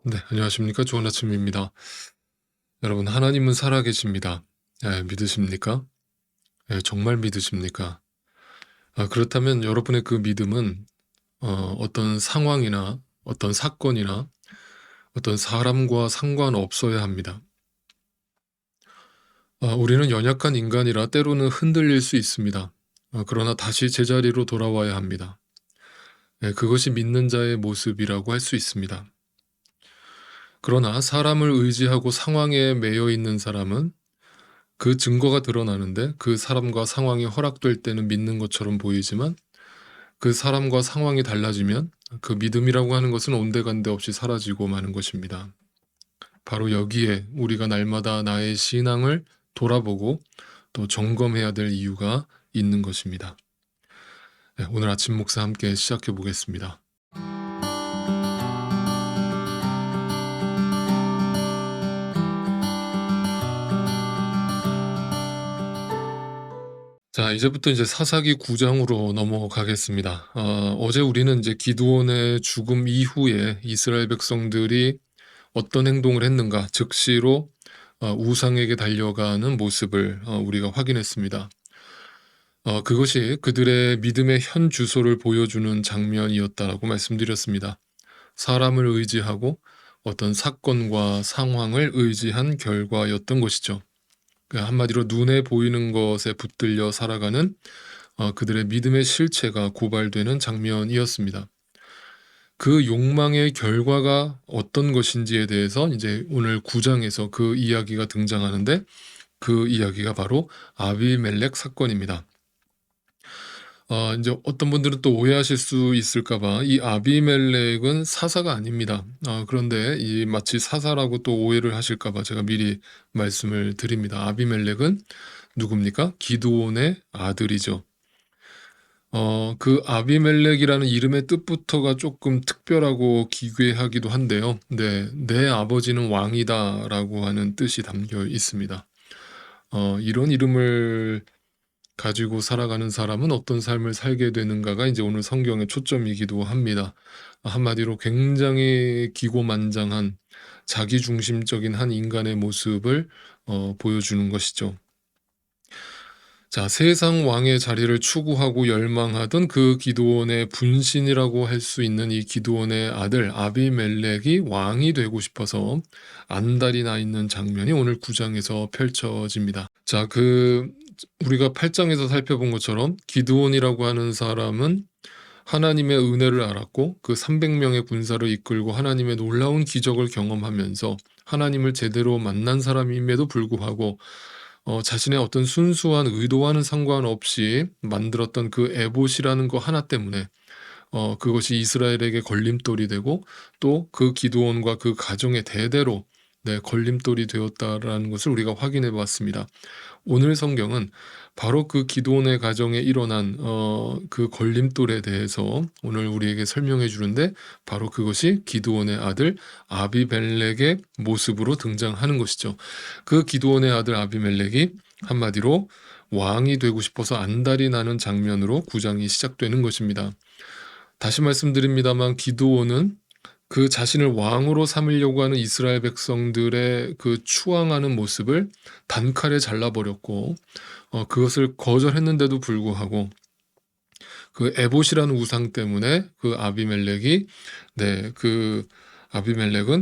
네, 안녕하십니까? 좋은 아침입니다. 여러분, 하나님은 살아계십니다. 믿으십니까? 정말 믿으십니까? 그렇다면 여러분의 그 믿음은 어떤 상황이나 어떤 사건이나 어떤 사람과 상관없어야 합니다. 우리는 연약한 인간이라 때로는 흔들릴 수 있습니다. 그러나 다시 제자리로 돌아와야 합니다. 그것이 믿는 자의 모습이라고 할 수 있습니다. 그러나 사람을 의지하고 상황에 매여 있는 사람은 그 증거가 드러나는데 그 사람과 상황이 허락될 때는 믿는 것처럼 보이지만 그 사람과 상황이 달라지면 그 믿음이라고 하는 것은 온데간데 없이 사라지고 마는 것입니다. 바로 여기에 우리가 날마다 나의 신앙을 돌아보고 또 점검해야 될 이유가 있는 것입니다. 오늘 아침 목사 함께 시작해 보겠습니다. 자, 이제부터 이제 사사기 9장으로 넘어가겠습니다. 어제 우리는 이제 기드온의 죽음 이후에 이스라엘 백성들이 어떤 행동을 했는가, 즉시로 우상에게 달려가는 모습을 우리가 확인했습니다. 그것이 그들의 믿음의 현 주소를 보여주는 장면이었다라고 말씀드렸습니다. 사람을 의지하고 어떤 사건과 상황을 의지한 결과였던 것이죠. 한마디로 눈에 보이는 것에 붙들려 살아가는 그들의 믿음의 실체가 고발되는 장면이었습니다. 그 욕망의 결과가 어떤 것인지에 대해서 이제 오늘 9장에서 그 이야기가 등장하는데, 그 이야기가 바로 아비멜렉 사건입니다. 이제 어떤 분들은 또 오해하실 수 있을까봐 이 아비멜렉은 사사가 아닙니다. 그런데 이 마치 사사라고 또 오해를 하실까봐 제가 미리 말씀을 드립니다. 아비멜렉은 누굽니까? 기드온의 아들이죠. 그 아비멜렉이라는 이름의 뜻부터가 조금 특별하고 기괴하기도 한데요. 네, 내 아버지는 왕이다라고 하는 뜻이 담겨 있습니다. 이런 이름을 가지고 살아가는 사람은 어떤 삶을 살게 되는가가 이제 오늘 성경의 초점이기도 합니다. 한마디로 굉장히 기고만장한 자기중심적인 한 인간의 모습을 보여주는 것이죠. 자, 세상 왕의 자리를 추구하고 열망하던 그 기드온의 분신이라고 할 수 있는 이 기드온의 아들 아비멜렉이 왕이 되고 싶어서 안달이 나 있는 장면이 오늘 9장에서 펼쳐집니다. 자, 우리가 8장에서 살펴본 것처럼 기드온이라고 하는 사람은 하나님의 은혜를 알았고 그 300명의 군사를 이끌고 하나님의 놀라운 기적을 경험하면서 하나님을 제대로 만난 사람임에도 불구하고 자신의 어떤 순수한 의도와는 상관없이 만들었던 그 에봇이라는 거 하나 때문에 그것이 이스라엘에게 걸림돌이 되고 또 그 기드온과 그 가정의 대대로 걸림돌이 되었다라는 것을 우리가 확인해 봤습니다. 오늘 성경은 바로 그 기드온의 가정에 일어난 그 걸림돌에 대해서 오늘 우리에게 설명해 주는데, 바로 그것이 기드온의 아들 아비멜렉의 모습으로 등장하는 것이죠. 그 기드온의 아들 아비멜렉이 한마디로 왕이 되고 싶어서 안달이 나는 장면으로 9장이 시작되는 것입니다. 다시 말씀드립니다만 기드온은 그 자신을 왕으로 삼으려고 하는 이스라엘 백성들의 그 추앙하는 모습을 단칼에 잘라버렸고 그것을 거절했는데도 불구하고 그 에봇이라는 우상 때문에 그 아비멜렉은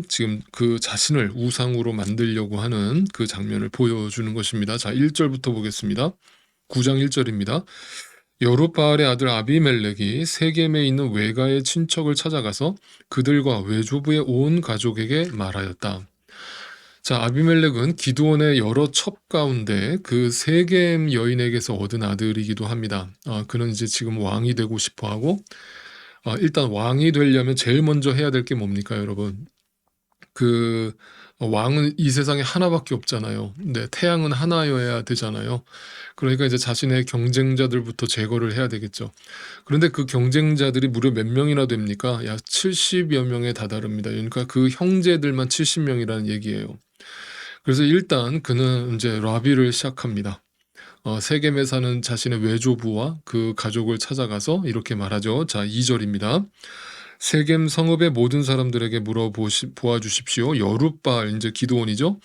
지금 그 자신을 우상으로 만들려고 하는 그 장면을 보여주는 것입니다. 자, 1절부터 보겠습니다. 9장 1절입니다. 여룻바알의 아들 아비멜렉이 세겜에 있는 외가의 친척을 찾아가서 그들과 외조부의 온 가족에게 말하였다. 자, 아비멜렉은 기드온의 여러 첩 가운데 그 세겜 여인에게서 얻은 아들이기도 합니다. 그는 이제 지금 왕이 되고 싶어하고 일단 왕이 되려면 제일 먼저 해야 될 게 뭡니까, 여러분? 왕은 이 세상에 하나밖에 없잖아요. 네, 태양은 하나여야 되잖아요. 그러니까 이제 자신의 경쟁자들부터 제거를 해야 되겠죠. 그런데 그 경쟁자들이 무려 몇 명이나 됩니까? 약 70여 명에 다다릅니다. 그러니까 그 형제들만 70명이라는 얘기예요. 그래서 일단 그는 이제 라비를 시작합니다. 세겜에 사는 자신의 외조부와 그 가족을 찾아가서 이렇게 말하죠. 자, 2절입니다. 세겜 성읍의 모든 사람들에게 보아 주십시오. 여룻바알, 이제 기드온이죠.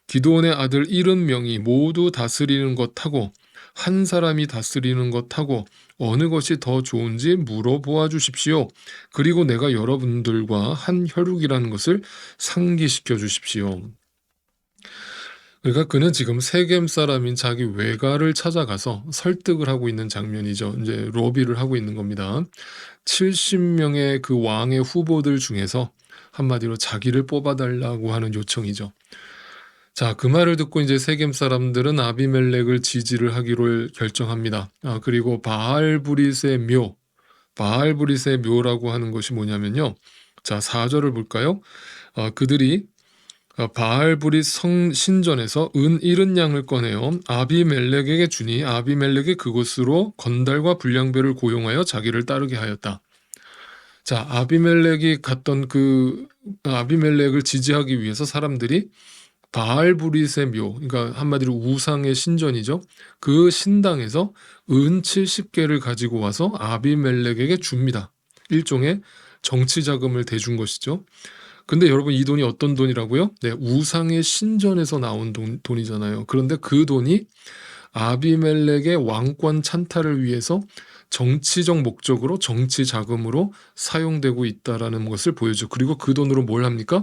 기드온의 아들 70명이 모두 다스리는 것하고 한 사람이 다스리는 것하고 어느 것이 더 좋은지 물어보아 주십시오. 그리고 내가 여러분들과 한 혈육이라는 것을 상기시켜 주십시오. 그러니까 그는 지금 세겜 사람인 자기 외가를 찾아가서 설득을 하고 있는 장면이죠. 이제 로비를 하고 있는 겁니다. 70명의 그 왕의 후보들 중에서 한마디로 자기를 뽑아달라고 하는 요청이죠. 자, 그 말을 듣고 이제 세겜 사람들은 아비멜렉을 지지를 하기로 결정합니다. 그리고 바알브릿의 묘라고 하는 것이 뭐냐면요. 자, 4절을 볼까요? 그들이 바알브릿 신전에서 은 70양을 꺼내어 아비멜렉에게 주니 아비멜렉이 그곳으로 건달과 불량배를 고용하여 자기를 따르게 하였다. 자, 아비멜렉이 갔던 아비멜렉을 지지하기 위해서 사람들이 바알브릿의 묘, 그러니까 한마디로 우상의 신전이죠. 그 신당에서 은 70개를 가지고 와서 아비멜렉에게 줍니다. 일종의 정치 자금을 대준 것이죠. 근데 여러분, 이 돈이 어떤 돈이라고요? 네, 우상의 신전에서 나온 돈이잖아요. 그런데 그 돈이 아비멜렉의 왕권 찬탈을 위해서 정치적 목적으로 정치 자금으로 사용되고 있다라는 것을 보여줘. 그리고 그 돈으로 뭘 합니까?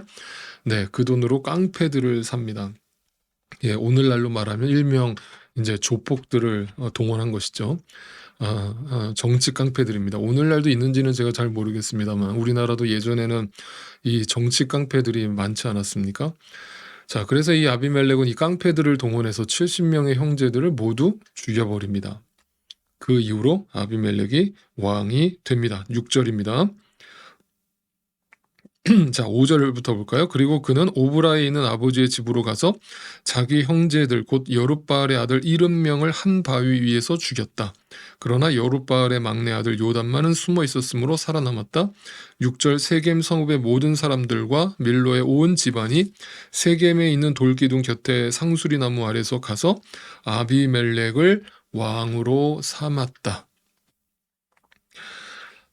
네, 그 돈으로 깡패들을 삽니다. 예, 오늘날로 말하면 일명 이제 조폭들을 동원한 것이죠. 정치 깡패들입니다. 오늘날도 있는지는 제가 잘 모르겠습니다만 우리나라도 예전에는 이 정치 깡패들이 많지 않았습니까? 자, 그래서 이 아비멜렉은 이 깡패들을 동원해서 70명의 형제들을 모두 죽여버립니다. 그 이후로 아비멜렉이 왕이 됩니다. 6절입니다. 자, 5절부터 볼까요? 그리고 그는 오브라에 있는 아버지의 집으로 가서 자기 형제들 곧 여룻바알의 아들 70명을 한 바위 위에서 죽였다. 그러나 여룻바알의 막내 아들 요담만은 숨어 있었으므로 살아남았다. 6절 세겜 성읍의 모든 사람들과 밀로의 온 집안이 세겜에 있는 돌기둥 곁에 상수리 나무 아래서 가서 아비멜렉을 왕으로 삼았다.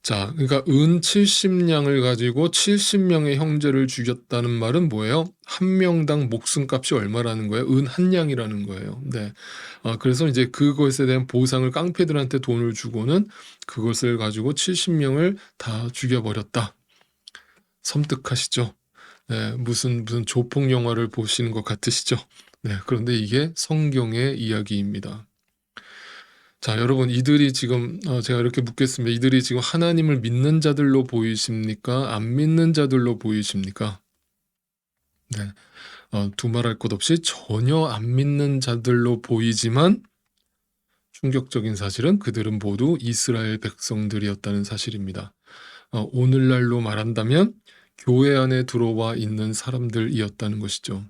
자, 그러니까 은 70냥을 가지고 70명의 형제를 죽였다는 말은 뭐예요? 한 명당 목숨값이 얼마라는 거예요? 은 한 냥이라는 거예요. 네. 그래서 이제 그것에 대한 보상을 깡패들한테 돈을 주고는 그것을 가지고 70명을 다 죽여버렸다. 섬뜩하시죠? 네, 무슨 조폭 영화를 보시는 것 같으시죠? 네, 그런데 이게 성경의 이야기입니다. 자, 여러분, 이들이 지금 제가 이렇게 묻겠습니다. 이들이 지금 하나님을 믿는 자들로 보이십니까? 안 믿는 자들로 보이십니까? 네, 두말할 것 없이 전혀 안 믿는 자들로 보이지만 충격적인 사실은 그들은 모두 이스라엘 백성들이었다는 사실입니다. 오늘날로 말한다면 교회 안에 들어와 있는 사람들이었다는 것이죠.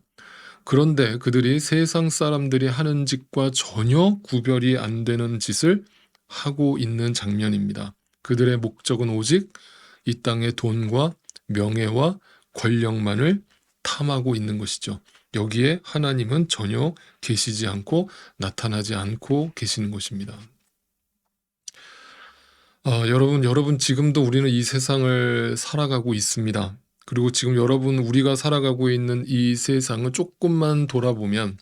그런데 그들이 세상 사람들이 하는 짓과 전혀 구별이 안 되는 짓을 하고 있는 장면입니다. 그들의 목적은 오직 이 땅의 돈과 명예와 권력만을 탐하고 있는 것이죠. 여기에 하나님은 전혀 계시지 않고 나타나지 않고 계시는 것입니다. 여러분 지금도 우리는 이 세상을 살아가고 있습니다. 그리고 지금 우리가 살아가고 있는 이 세상을 조금만 돌아보면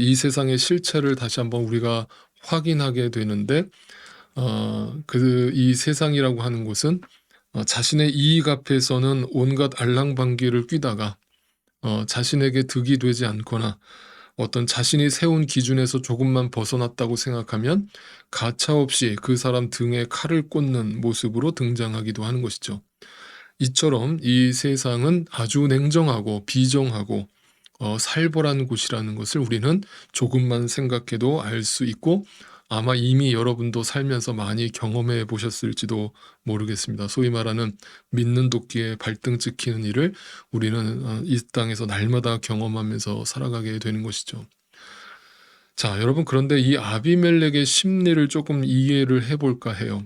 이 세상의 실체를 다시 한번 우리가 확인하게 되는데, 이 세상이라고 하는 곳은 자신의 이익 앞에서는 온갖 알랑방귀를 뀌다가 자신에게 득이 되지 않거나 어떤 자신이 세운 기준에서 조금만 벗어났다고 생각하면 가차없이 그 사람 등에 칼을 꽂는 모습으로 등장하기도 하는 것이죠. 이처럼 이 세상은 아주 냉정하고 비정하고 살벌한 곳이라는 것을 우리는 조금만 생각해도 알 수 있고, 아마 이미 여러분도 살면서 많이 경험해 보셨을지도 모르겠습니다. 소위 말하는 믿는 도끼에 발등 찍히는 일을 우리는 이 땅에서 날마다 경험하면서 살아가게 되는 것이죠. 자, 여러분, 그런데 이 아비멜렉의 심리를 조금 이해를 해볼까 해요.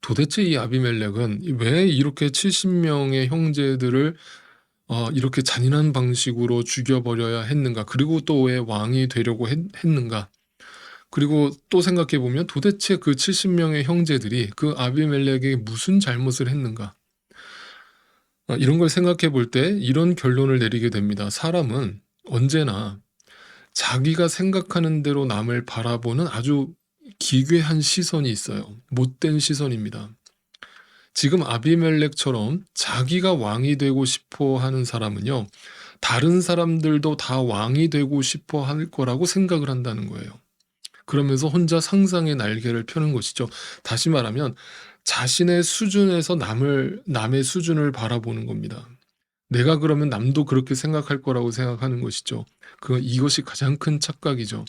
도대체 이 아비멜렉은 왜 이렇게 70명의 형제들을 이렇게 잔인한 방식으로 죽여버려야 했는가? 그리고 또 왜 왕이 되려고 했는가? 그리고 또 생각해 보면 도대체 그 70명의 형제들이 그 아비멜렉에게 무슨 잘못을 했는가? 이런 걸 생각해 볼 때 이런 결론을 내리게 됩니다. 사람은 언제나 자기가 생각하는 대로 남을 바라보는 아주 기괴한 시선이 있어요. 못된 시선입니다. 지금 아비멜렉처럼 자기가 왕이 되고 싶어 하는 사람은요, 다른 사람들도 다 왕이 되고 싶어 할 거라고 생각을 한다는 거예요. 그러면서 혼자 상상의 날개를 펴는 것이죠. 다시 말하면 자신의 수준에서 남의 수준을 바라보는 겁니다. 내가 그러면 남도 그렇게 생각할 거라고 생각하는 것이죠. 이것이 가장 큰 착각이죠.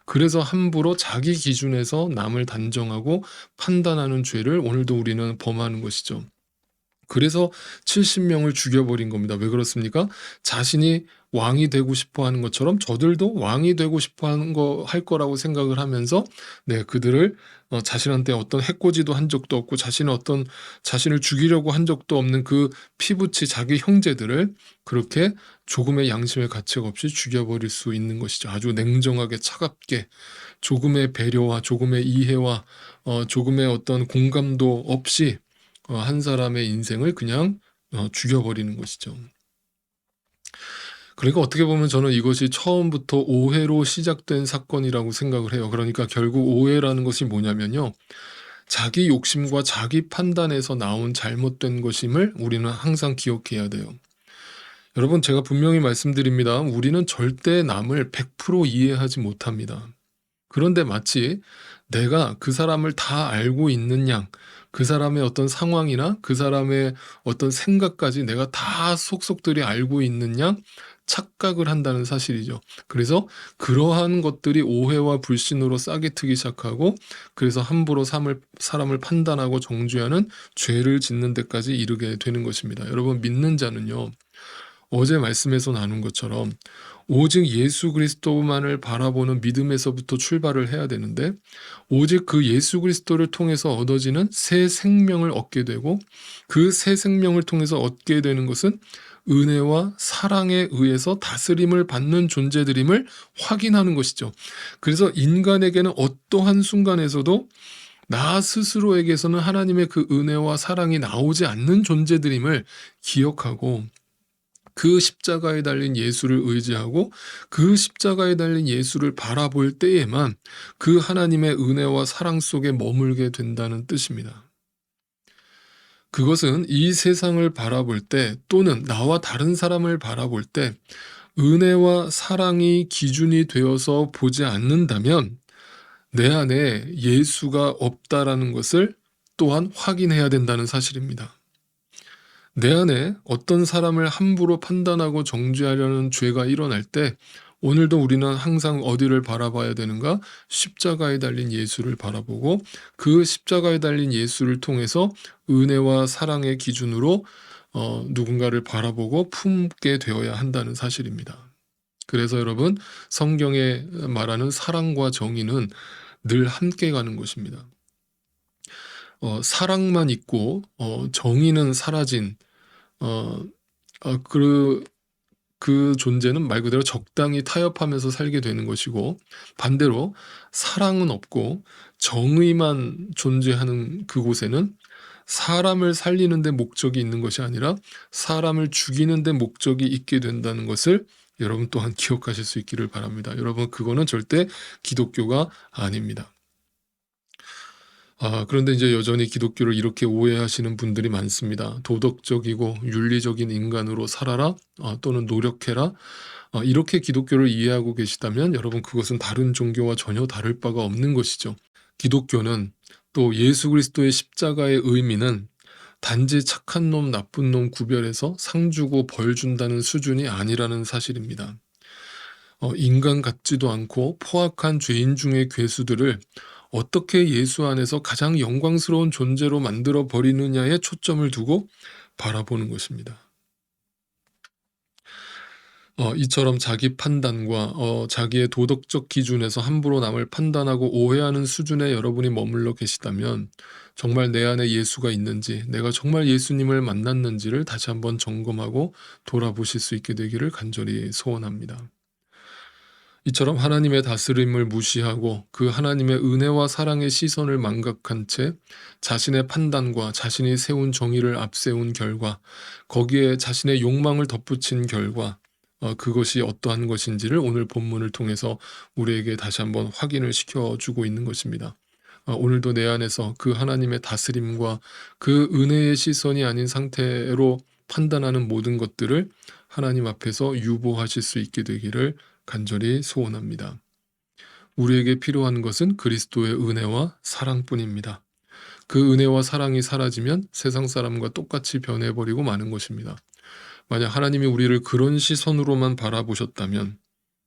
그래서 함부로 자기 기준에서 남을 단정하고 판단하는 죄를 오늘도 우리는 범하는 것이죠. 그래서 70명을 죽여버린 겁니다. 왜 그렇습니까? 자신이 왕이 되고 싶어 하는 것처럼 저들도 왕이 되고 싶어 하는 할 거라고 생각을 하면서, 네, 그들을 자신한테 어떤 해코지도 한 적도 없고 자신을 죽이려고 한 적도 없는 그 피부치 자기 형제들을 그렇게 조금의 양심의 가책 없이 죽여버릴 수 있는 것이죠. 아주 냉정하게 차갑게 조금의 배려와 조금의 이해와 조금의 어떤 공감도 없이 한 사람의 인생을 그냥 죽여버리는 것이죠. 그러니까 어떻게 보면 저는 이것이 처음부터 오해로 시작된 사건이라고 생각을 해요. 그러니까 결국 오해라는 것이 뭐냐면요, 자기 욕심과 자기 판단에서 나온 잘못된 것임을 우리는 항상 기억해야 돼요. 여러분, 제가 분명히 말씀드립니다. 우리는 절대 남을 100% 이해하지 못합니다. 그런데 마치 내가 그 사람을 다 알고 있는 양, 그 사람의 어떤 상황이나 그 사람의 어떤 생각까지 내가 다 속속들이 알고 있는 양 착각을 한다는 사실이죠. 그래서 그러한 것들이 오해와 불신으로 싹이 트기 시작하고, 그래서 함부로 사람을 판단하고 정죄하는 죄를 짓는 데까지 이르게 되는 것입니다. 여러분, 믿는 자는요, 어제 말씀에서 나눈 것처럼 오직 예수 그리스도만을 바라보는 믿음에서부터 출발을 해야 되는데, 오직 그 예수 그리스도를 통해서 얻어지는 새 생명을 얻게 되고, 그 새 생명을 통해서 얻게 되는 것은 은혜와 사랑에 의해서 다스림을 받는 존재들임을 확인하는 것이죠. 그래서 인간에게는 어떠한 순간에서도 나 스스로에게서는 하나님의 그 은혜와 사랑이 나오지 않는 존재들임을 기억하고, 그 십자가에 달린 예수를 의지하고 그 십자가에 달린 예수를 바라볼 때에만 그 하나님의 은혜와 사랑 속에 머물게 된다는 뜻입니다. 그것은 이 세상을 바라볼 때, 또는 나와 다른 사람을 바라볼 때 은혜와 사랑이 기준이 되어서 보지 않는다면 내 안에 예수가 없다라는 것을 또한 확인해야 된다는 사실입니다. 내 안에 어떤 사람을 함부로 판단하고 정죄하려는 죄가 일어날 때 오늘도 우리는 항상 어디를 바라봐야 되는가? 십자가에 달린 예수를 바라보고 그 십자가에 달린 예수를 통해서 은혜와 사랑의 기준으로 누군가를 바라보고 품게 되어야 한다는 사실입니다. 그래서 여러분, 성경에 말하는 사랑과 정의는 늘 함께 가는 것입니다. 사랑만 있고 정의는 사라진 어, 그 존재는 말 그대로 적당히 타협하면서 살게 되는 것이고, 반대로 사랑은 없고 정의만 존재하는 그곳에는 사람을 살리는 데 목적이 있는 것이 아니라 사람을 죽이는 데 목적이 있게 된다는 것을 여러분 또한 기억하실 수 있기를 바랍니다. 여러분, 그거는 절대 기독교가 아닙니다. 그런데 이제 여전히 기독교를 이렇게 오해하시는 분들이 많습니다. 도덕적이고 윤리적인 인간으로 살아라, 또는 노력해라. 이렇게 기독교를 이해하고 계시다면 여러분, 그것은 다른 종교와 전혀 다를 바가 없는 것이죠. 기독교는, 또 예수 그리스도의 십자가의 의미는 단지 착한 놈, 나쁜 놈 구별해서 상 주고 벌 준다는 수준이 아니라는 사실입니다. 인간 같지도 않고 포악한 죄인 중의 괴수들을 어떻게 예수 안에서 가장 영광스러운 존재로 만들어 버리느냐에 초점을 두고 바라보는 것입니다. 이처럼 자기 판단과 자기의 도덕적 기준에서 함부로 남을 판단하고 오해하는 수준에 여러분이 머물러 계시다면 정말 내 안에 예수가 있는지, 내가 정말 예수님을 만났는지를 다시 한번 점검하고 돌아보실 수 있게 되기를 간절히 소원합니다. 이처럼 하나님의 다스림을 무시하고 그 하나님의 은혜와 사랑의 시선을 망각한 채 자신의 판단과 자신이 세운 정의를 앞세운 결과, 거기에 자신의 욕망을 덧붙인 결과, 그것이 어떠한 것인지를 오늘 본문을 통해서 우리에게 다시 한번 확인을 시켜주고 있는 것입니다. 오늘도 내 안에서 그 하나님의 다스림과 그 은혜의 시선이 아닌 상태로 판단하는 모든 것들을 하나님 앞에서 유보하실 수 있게 되기를 간절히 소원합니다. 우리에게 필요한 것은 그리스도의 은혜와 사랑뿐입니다. 그 은혜와 사랑이 사라지면 세상 사람과 똑같이 변해버리고 마는 것입니다. 만약 하나님이 우리를 그런 시선으로만 바라보셨다면,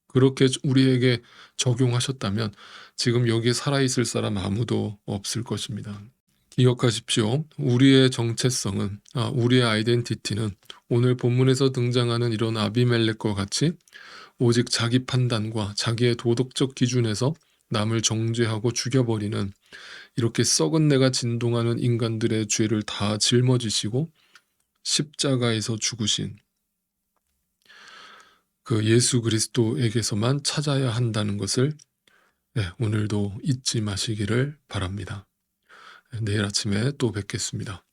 그렇게 우리에게 적용하셨다면 지금 여기에 살아있을 사람 아무도 없을 것입니다. 기억하십시오. 우리의 정체성은, 우리의 아이덴티티는 오늘 본문에서 등장하는 이런 아비멜렉과 같이 오직 자기 판단과 자기의 도덕적 기준에서 남을 정죄하고 죽여버리는, 이렇게 썩은 내가 진동하는 인간들의 죄를 다 짊어지시고 십자가에서 죽으신 그 예수 그리스도에게서만 찾아야 한다는 것을, 오늘도 잊지 마시기를 바랍니다. 내일 아침에 또 뵙겠습니다.